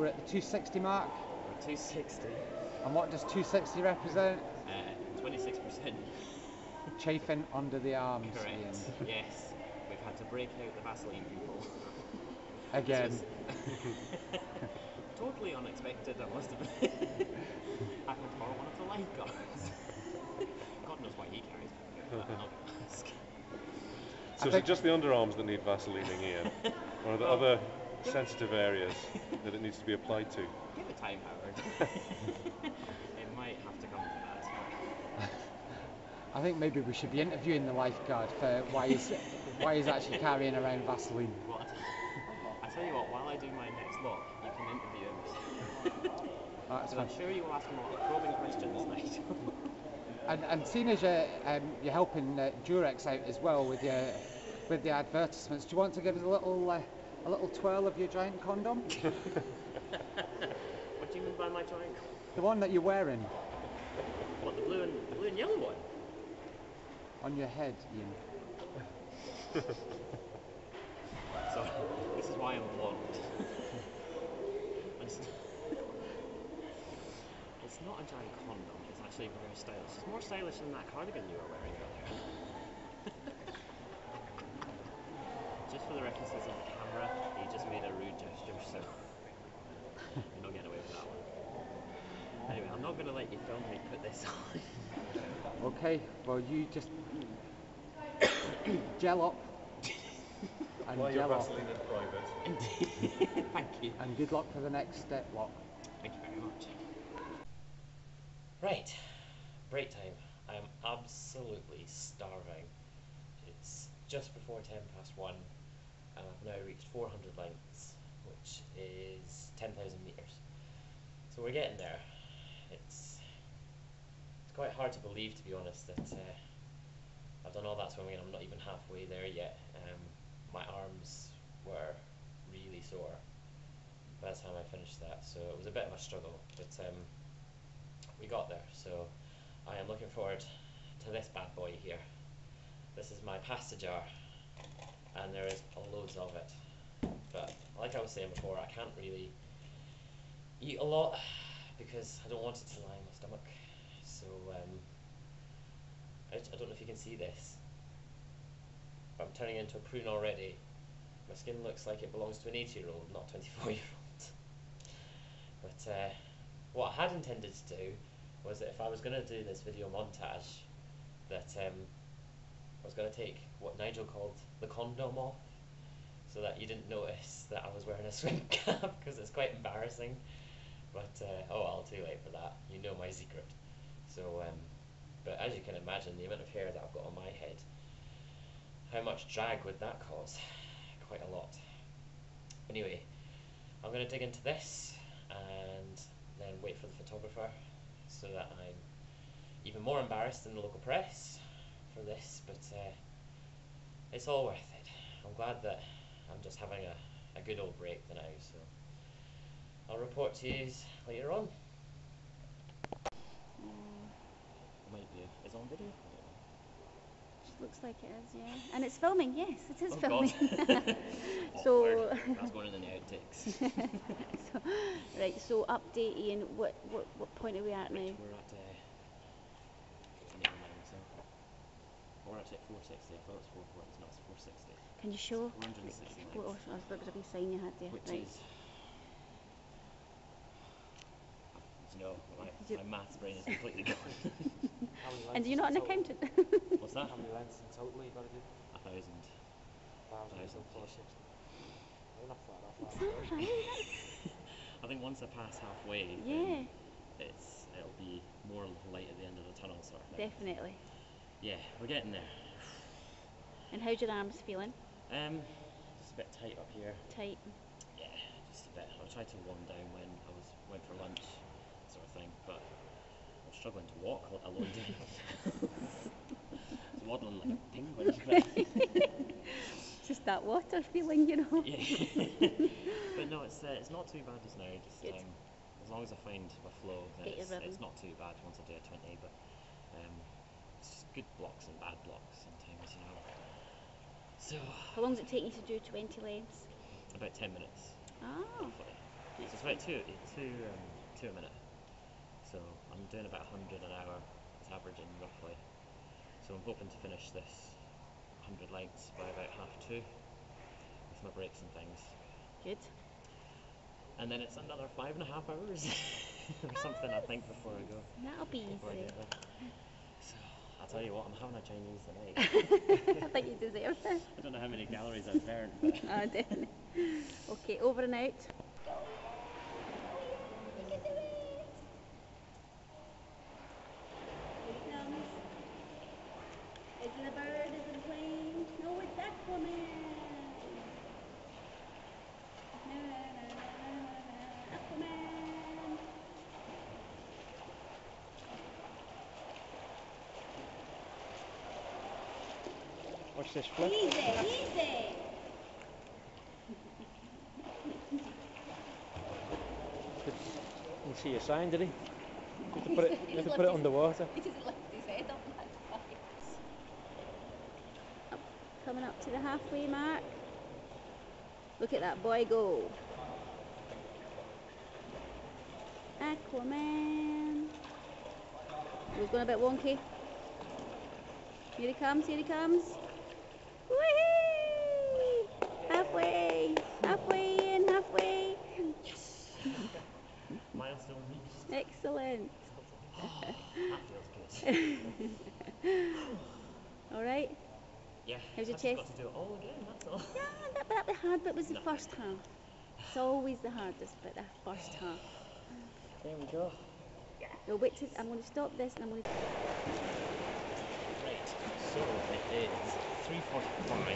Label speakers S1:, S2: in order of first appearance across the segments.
S1: at the 260 mark.
S2: We're 260.
S1: And what does 260 represent?
S2: 26%.
S1: Chafing under the arms.
S2: Correct.
S1: Ian.
S2: Yes. We've had to break out the Vaseline people.
S1: Again.
S2: Totally unexpected, I must admit. Happened for one of the lifeguards. God knows why he carries it. I'm not going to ask.
S3: So is it just the underarms that need Vaselining, Ian? Or are there other sensitive areas that it needs to be applied to?
S2: Give it time, Howard. It might have to come to that.
S1: I think maybe we should be interviewing the lifeguard for why he's actually carrying around Vaseline.
S2: What? I tell you what, while I do my next lot, you can interview him.
S1: That's
S2: I'm sure you will ask him a lot of probing questions, mate.
S1: And seeing as you're helping Durex out as well with the advertisements, do you want to give us a little twirl of your giant condom?
S2: What do you mean by my giant condom?
S1: The one that you're wearing.
S2: What, the blue and yellow one?
S1: On your head, Ian.
S2: So, this is why I'm blonde. It's not a giant condom, it's actually very stylish. It's more stylish than that cardigan you were wearing earlier. Just for the references of the camera, he just made a rude gesture, so you're not getting away with that one. Anyway, I'm not going to let you film me put this on.
S1: Okay, well you just gel up.
S3: Apply your Vaseline in private.
S2: Indeed. Thank you.
S1: And good luck for the next lot.
S2: Thank you very much. Right, break time. I'm absolutely starving. It's just before 1:10 and I've now reached 400 lengths, which is 10,000 meters. So we're getting there. It's quite hard to believe, to be honest, that I've done all that swimming and I'm not even halfway there yet. My arms were really sore by the time I finished that, so it was a bit of a struggle, but we got there. So I am looking forward to this bad boy here. This is my pasta jar, and there is loads of it, but like I was saying before, I can't really eat a lot because I don't want it to lie in my stomach. So I don't know if you can see this, but I'm turning into a prune already. My skin looks like it belongs to an 80-year-old, not 24-year-old. But what I had intended to do was that if I was going to do this video montage, that I was going to take what Nigel called the condom off, so that you didn't notice that I was wearing a swim cap, because it's quite embarrassing. But oh well, too late for that. You know my secret. So but as you can imagine, the amount of hair that I've got on my head, how much drag would that cause? Quite a lot. Anyway, I'm going to dig into this and then wait for the photographer, so that I'm even more embarrassed in the local press for this, but it's all worth it. I'm glad that I'm just having a good old break now, so I'll report to you later on. Might be. Is it on video?
S4: Looks like it is, yeah. And it's filming, yes, it is
S2: Oh
S4: filming.
S2: So that's going in the outtakes.
S4: So, right, so update Ian, what point are we at now?
S2: We're at we're actually at 460. I thought it was 440, it's not, it's 460.
S4: Can you show?
S2: 460
S4: Oh, I was looking at a wee sign you had there.
S2: Which
S4: right.
S2: is, you know, my maths brain is completely gone.
S4: And you're not an accountant?
S2: What's that?
S5: How many lengths in total you got to do?
S2: 1,000.
S5: 460. We're not far off.
S4: Is that right?
S2: I think once I pass halfway,
S4: Yeah.
S2: then it'll be more light at the end of the tunnel, sort of thing.
S4: Definitely.
S2: Yeah, we're getting there.
S4: And how's your arms feeling?
S2: Just a bit tight up here.
S4: Tight.
S2: Yeah, just a bit. I tried to warm down when I went for lunch, sort of thing, but I'm struggling to walk alone doing it. It's waddling like a penguin.
S4: Just that water feeling, you know.
S2: Yeah. But no, it's not too bad just now. Just as long as I find my flow, then it's not too bad once I do a 20. But it's good blocks and bad blocks sometimes, you know. So
S4: How long does it take you to do 20 lengths?
S2: about 10 minutes.
S4: Oh.
S2: Hopefully. So it's about two a minute. So I'm doing about 100 an hour. It's averaging roughly. So I'm hoping to finish this 100 lengths by about 2:30 with my breaks and things.
S4: Good.
S2: And then it's another 5.5 hours or something, I think, before I go.
S4: That'll be
S2: Before I
S4: easy.
S2: get there. So I'll tell you what, I'm having a Chinese tonight.
S4: I think you deserve it.
S2: I don't know how many calories I've burned, but
S4: Ah, definitely. Okay, over and out. Is it a bird? Is it a plane? No, it's Aquaman. Aquaman.
S5: Watch this flip.
S4: Easy, easy.
S5: You see a sign, did he? You have to put it underwater.
S4: He doesn't lift his head up, that's why. Coming up to the halfway mark. Look at that boy go. Aquaman. He was going a bit wonky. Here he comes, here he comes. Whee! Halfway! Halfway in, halfway.
S2: milestone reached.
S4: Excellent.
S2: Oh, that feels good.
S4: Alright?
S2: Yeah,
S4: How's your
S2: I've just
S4: chest?
S2: got to do it all again, that's all.
S4: Yeah, but the hard bit was the first half. It's always the hardest bit, the first half.
S5: There we go.
S4: We'll wait till, I'm going to stop this and I'm going to...
S2: Right, so it is 3:45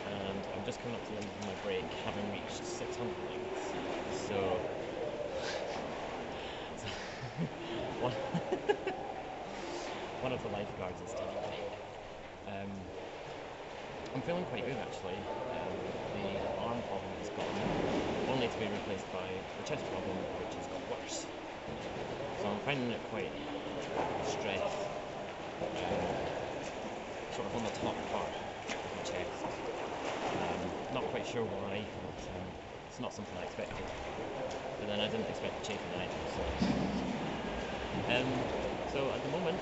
S2: and I'm just coming up to the end of my break, having reached 600 lengths. So one, one of the lifeguards is telling me. I'm feeling quite good actually. The arm problem is gone, only to be replaced by the chest problem, which has got worse. So I'm finding it quite stressed, sort of on the top part of the chest. Not quite sure why, but it's not something I expected. But then I didn't expect the chafing either. So at the moment,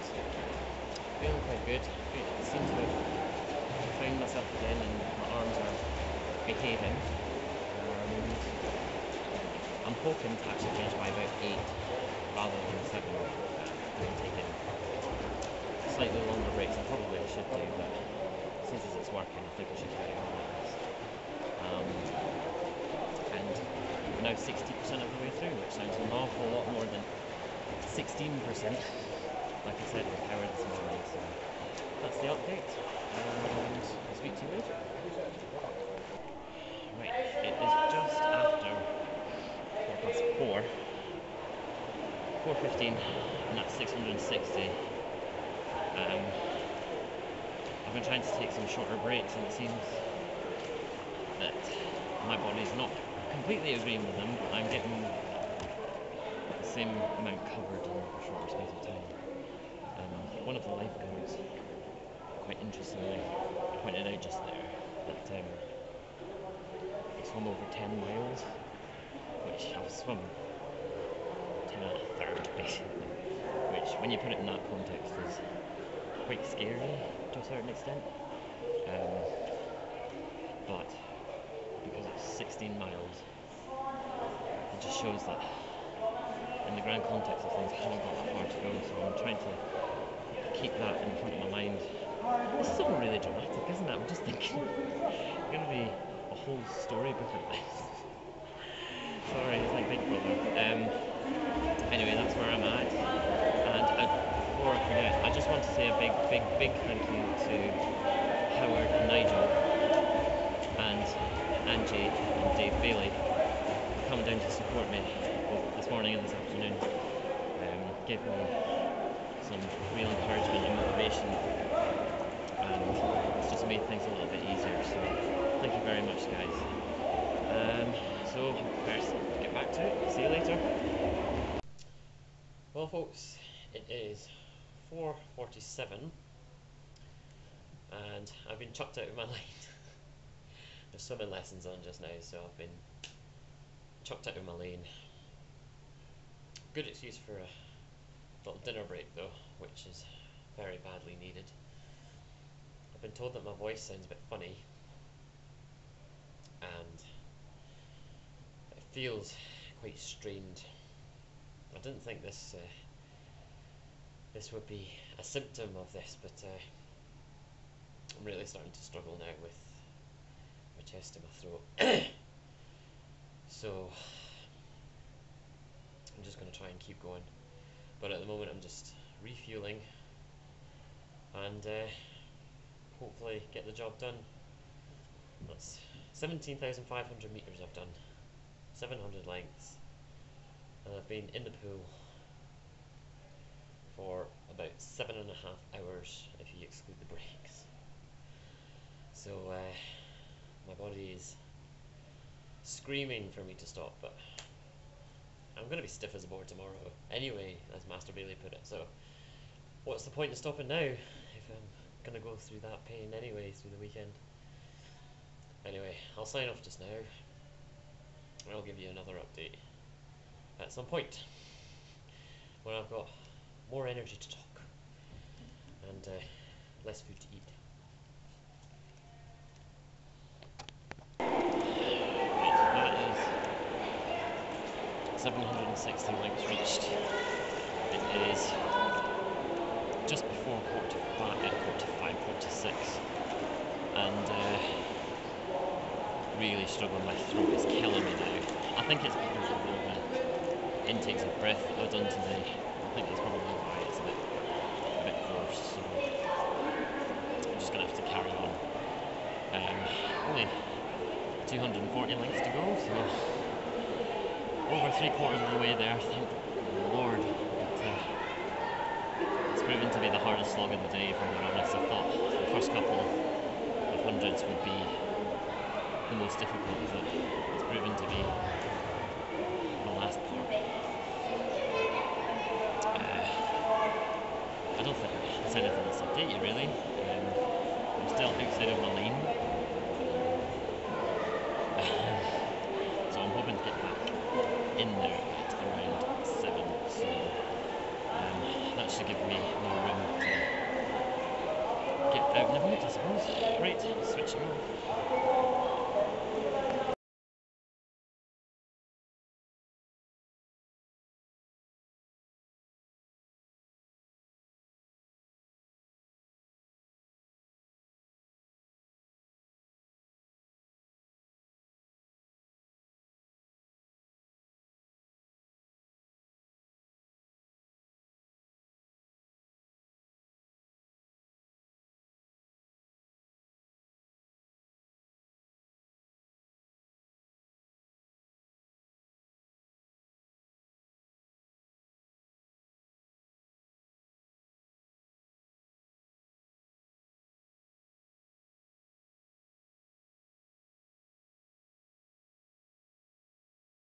S2: feeling quite good. I seem to have found myself again, and my arms are behaving. I'm hoping to actually finish by about 8 rather than 7. I'm taking slightly longer breaks. I probably should do, but since it's working, I think I should carry on like this. And we're now 60% of the way through, which sounds an awful lot more than 16%. Like I said, with power this morning. So that's the update, and I'll speak to you later. Right, it is just after 4:15, 4:15, and that's 660. I've been trying to take some shorter breaks, and it seems that my body's not completely agreeing with them, but I'm getting the same amount covered in a shorter space of time. One of the lifeguards, quite interestingly, pointed out just there that I swum over 10 miles, which I was swimming 10 and a third basically, which when you put it in that context is quite scary to a certain extent. But because it's 16 miles, it just shows that in the grand context of things I haven't got that far to go, so I'm trying to keep that in front of my mind. This is all really dramatic, isn't it? I'm just thinking it's going to be a whole storybook of this. Sorry, it's like Big Brother. Anyway, that's where I'm at. And before I forget, I just want to say a big thank you to Howard and Nigel and Angie and Dave Bailey for coming down to support me both this morning and this afternoon. Gave me some real encouragement and motivation, and it's just made things a little bit easier, so thank you very much, guys. So first, get back to it. See you later. Well folks, it is 4:47 and I've been chucked out of my line. There's swimming lessons on just now, so I've been chucked out of my lane. Good excuse for a little dinner break though, which is very badly needed. I've been told that my voice sounds a bit funny, and it feels quite strained. I didn't think this would be a symptom of this, but I'm really starting to struggle now with my chest and my throat. So I'm just going to try and keep going, but at the moment I'm just refueling and hopefully get the job done. That's 17,500 meters I've done, 700 lengths, and I've been in the pool for about 7.5 hours if you exclude the breaks. So my body is screaming for me to stop, but I'm going to be stiff as a board tomorrow anyway, as Master Bailey put it, so what's the point in stopping now if I'm going to go through that pain anyway through the weekend. Anyway, I'll sign off just now, and I'll give you another update at some point when I've got more energy to talk and less food to eat. That is 760 lengths reached. It is just before quarter to 5, quarter to 6, and really struggling. My throat is killing me now. I think it's because of all the intakes of breath that I've done today. I think that's probably why it's a bit worse. So I'm just gonna have to carry on. Only 240 lengths to go, so over 3/4 of the way there. Thank the Lord. But, it's proven to be the hardest slog of the day, if I'm honest. I thought the first couple of hundreds would be the most difficult, but it's proven to be the last part. I don't think there's anything else to update you really. I'm still outside of my lane, so I'm hoping to get back in there at around 7, so that should give me more room to get out in the boat, I suppose. Right, switching off.